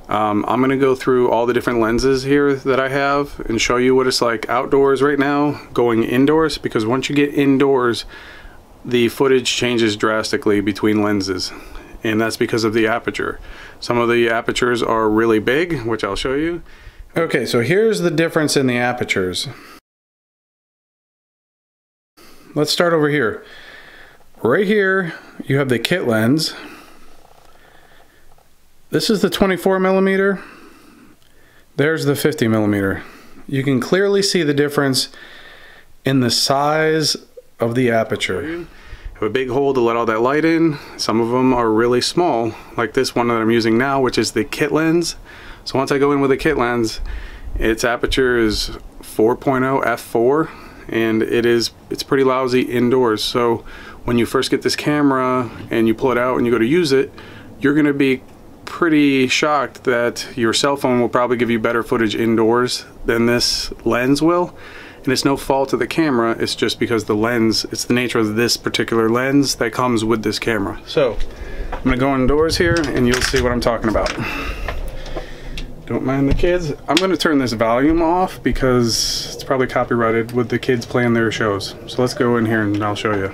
I'm going to go through all the different lenses here that I have and show you what it's like outdoors right now, going indoors, because once you get indoors, the footage changes drastically between lenses, and that's because of the aperture. Some of the apertures are really big, which I'll show you. Okay, so here's the difference in the apertures. Let's start over here. Right here, you have the kit lens. This is the 24mm. There's the 50mm. You can clearly see the difference in the size of the aperture. Have a big hole to let all that light in. Some of them are really small, like this one that I'm using now, which is the kit lens. So once I go in with a kit lens, its aperture is 4.0 f4, and it's pretty lousy indoors. So when you first get this camera and you pull it out and you go to use it, you're going to be pretty shocked that your cell phone will probably give you better footage indoors than this lens will. And it's no fault of the camera, it's just because the lens, it's the nature of this particular lens that comes with this camera. So I'm gonna go indoors here and you'll see what I'm talking about. Don't mind the kids. I'm gonna turn this volume off because it's probably copyrighted with the kids playing their shows. So let's go in here and I'll show you.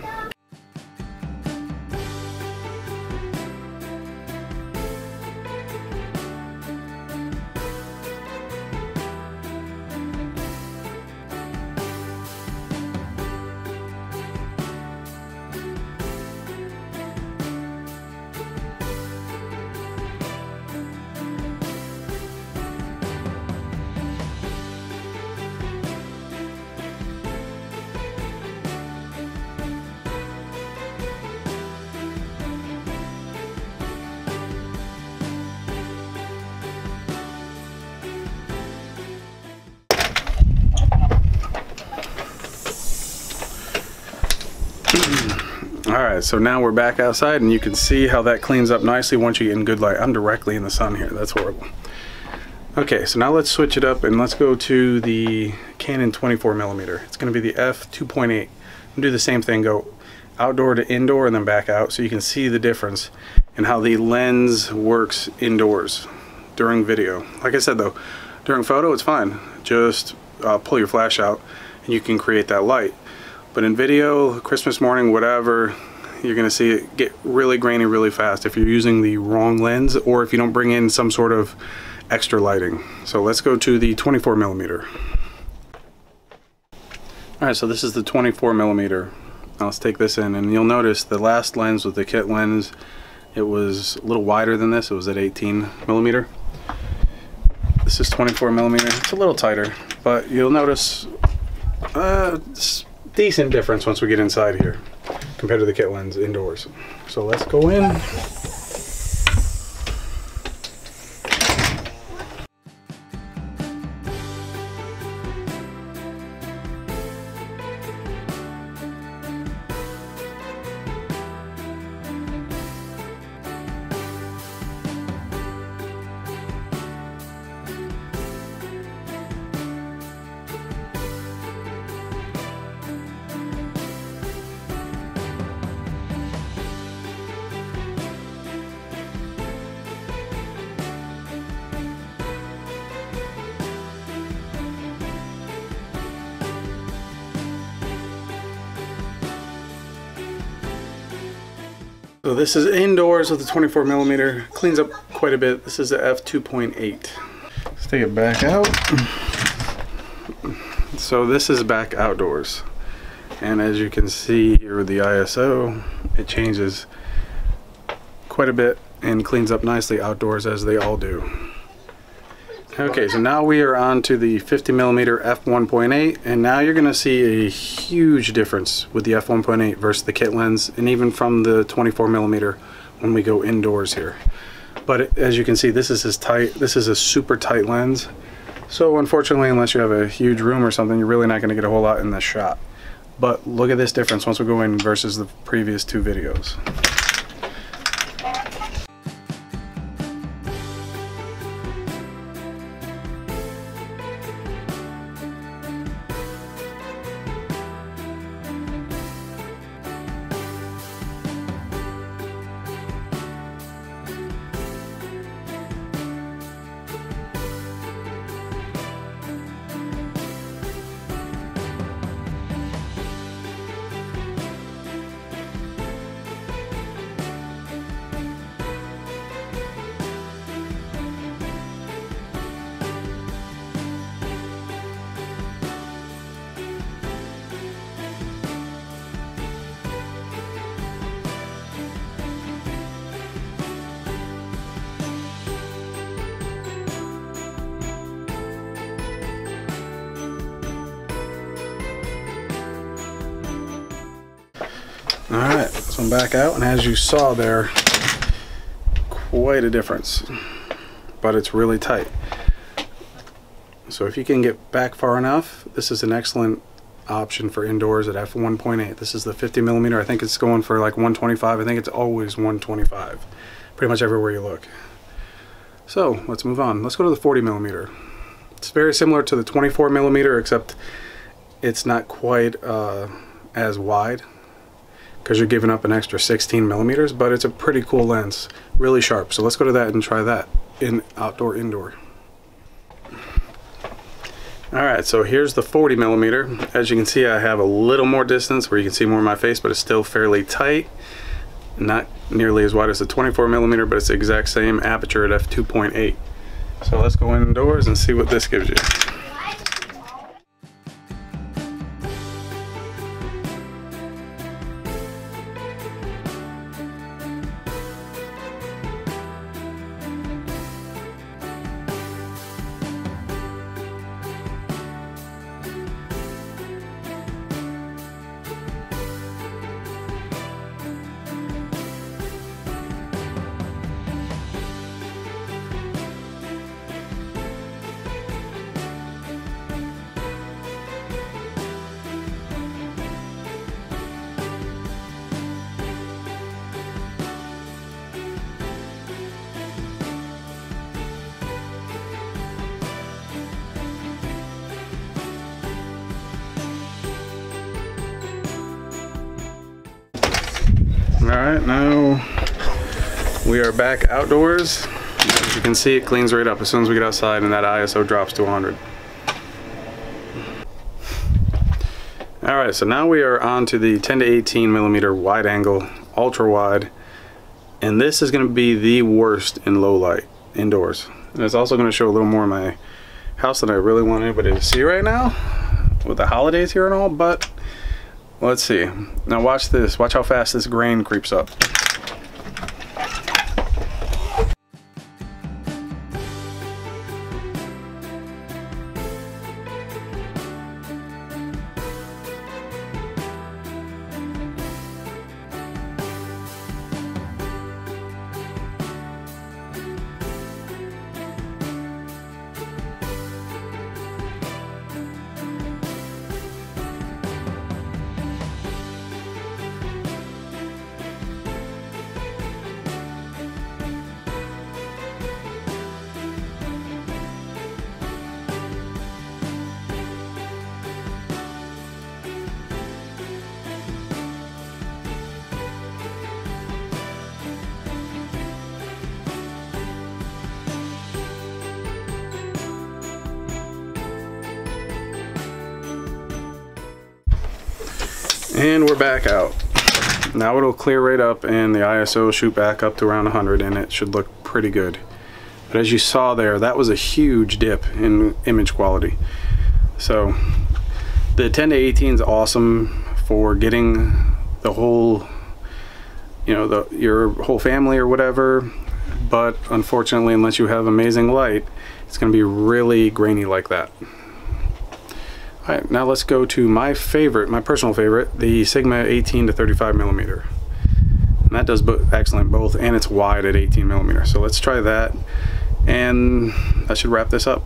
Alright, so now we're back outside and you can see how that cleans up nicely once you get in good light. I'm directly in the sun here, that's horrible. Okay, so now let's switch it up and let's go to the Canon 24mm. It's going to be the f2.8. Do the same thing, go outdoor to indoor and then back out, so you can see the difference in how the lens works indoors during video. Like I said though, during photo it's fine. Just pull your flash out and you can create that light. But in video, Christmas morning, whatever, you're going to see it get really grainy really fast if you're using the wrong lens or if you don't bring in some sort of extra lighting. So let's go to the 24mm. Alright, so this is the 24mm. Now let's take this in and you'll notice the last lens with the kit lens, it was a little wider than this. It was at 18mm. This is 24mm. It's a little tighter, but you'll notice decent difference once we get inside here compared to the kit lens indoors. So let's go in. So this is indoors with the 24mm, cleans up quite a bit. This is the f2.8. Let's take it back out. So this is back outdoors. And as you can see here with the ISO, it changes quite a bit and cleans up nicely outdoors as they all do. Okay, so now we are on to the 50mm f1.8, and now you're going to see a huge difference with the f1.8 versus the kit lens, and even from the 24mm when we go indoors here. But as you can see, this is a super tight lens. So unfortunately, unless you have a huge room or something, you're really not going to get a whole lot in this shot. But look at this difference once we go in versus the previous two videos. Alright, this one back out, and as you saw there, quite a difference, but it's really tight. So if you can get back far enough, this is an excellent option for indoors at f1.8. This is the 50mm. I think it's going for like 125. I think it's always 125 pretty much everywhere you look. So let's move on. Let's go to the 40mm. It's very similar to the 24mm, except it's not quite as wide because you're giving up an extra 16mm, but it's a pretty cool lens, really sharp. So let's go to that and try that in outdoor, indoor. Alright, so here's the 40mm. As you can see, I have a little more distance where you can see more of my face, but it's still fairly tight. Not nearly as wide as the 24mm, but it's the exact same aperture at f2.8. So let's go indoors and see what this gives you. Alright, now we are back outdoors. As you can see, it cleans right up as soon as we get outside, and that ISO drops to 100. Alright, so now we are on to the 10-18mm wide angle, ultra wide, and this is going to be the worst in low light indoors. And it's also going to show a little more of my house than I really want anybody to see right now, with the holidays here and all, but let's see. Now watch this. Watch how fast this grain creeps up. And we're back out. Now it'll clear right up and the ISO will shoot back up to around 100, and it should look pretty good. But as you saw there, that was a huge dip in image quality. So the 10-18 is awesome for getting the whole, you know, your whole family or whatever, but unfortunately, unless you have amazing light, it's going to be really grainy like that. Alright, now let's go to my favorite, my personal favorite, the Sigma 18-35mm. And that does excellent both, and it's wide at 18mm. So let's try that, and that should wrap this up.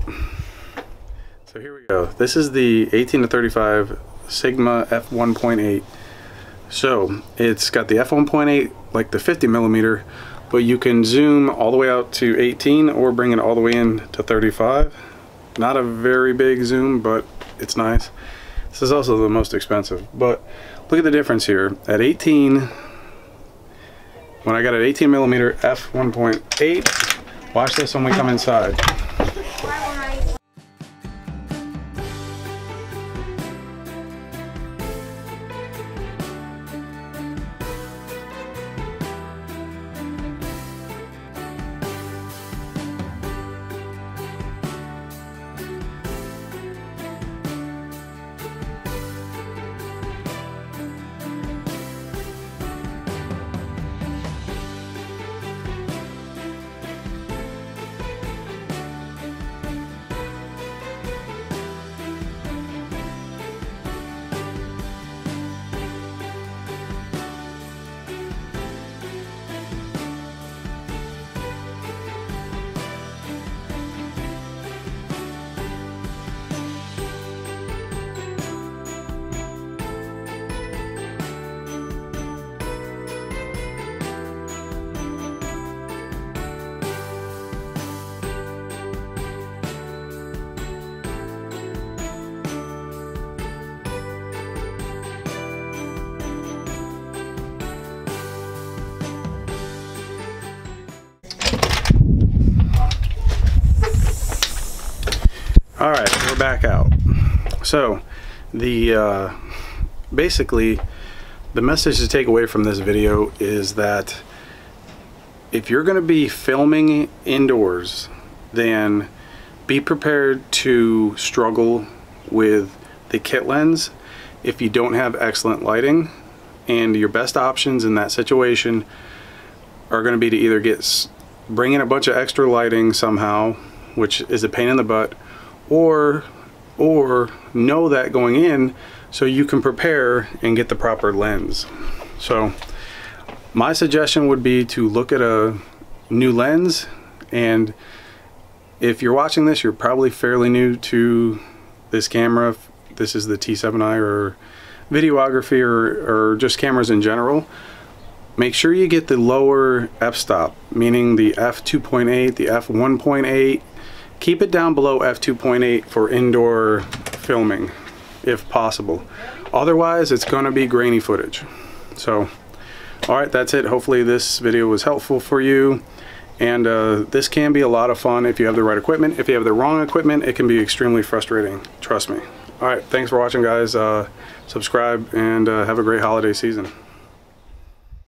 So here we go. This is the 18-35 Sigma f1.8. So it's got the f1.8 like the 50mm, but you can zoom all the way out to 18 or bring it all the way in to 35. Not a very big zoom, but it's nice. This is also the most expensive, but look at the difference here. At 18, when I got an 18mm f1.8, watch this when we come inside. we're back out. So the basically the message to take away from this video is that if you're going to be filming indoors, then be prepared to struggle with the kit lens if you don't have excellent lighting, and your best options in that situation are going to be to either bring in a bunch of extra lighting somehow, which is a pain in the butt, or know that going in so you can prepare and get the proper lens. So my suggestion would be to look at a new lens, and if you're watching this, you're probably fairly new to this camera. This is the T7i, or videography, or just cameras in general. Make sure you get the lower f-stop, meaning the f2.8, the f1.8. Keep it down below f2.8 for indoor filming, if possible. Otherwise, it's going to be grainy footage. So, alright, that's it. Hopefully this video was helpful for you. And this can be a lot of fun if you have the right equipment. If you have the wrong equipment, it can be extremely frustrating. Trust me. Alright, thanks for watching, guys. Subscribe, and have a great holiday season.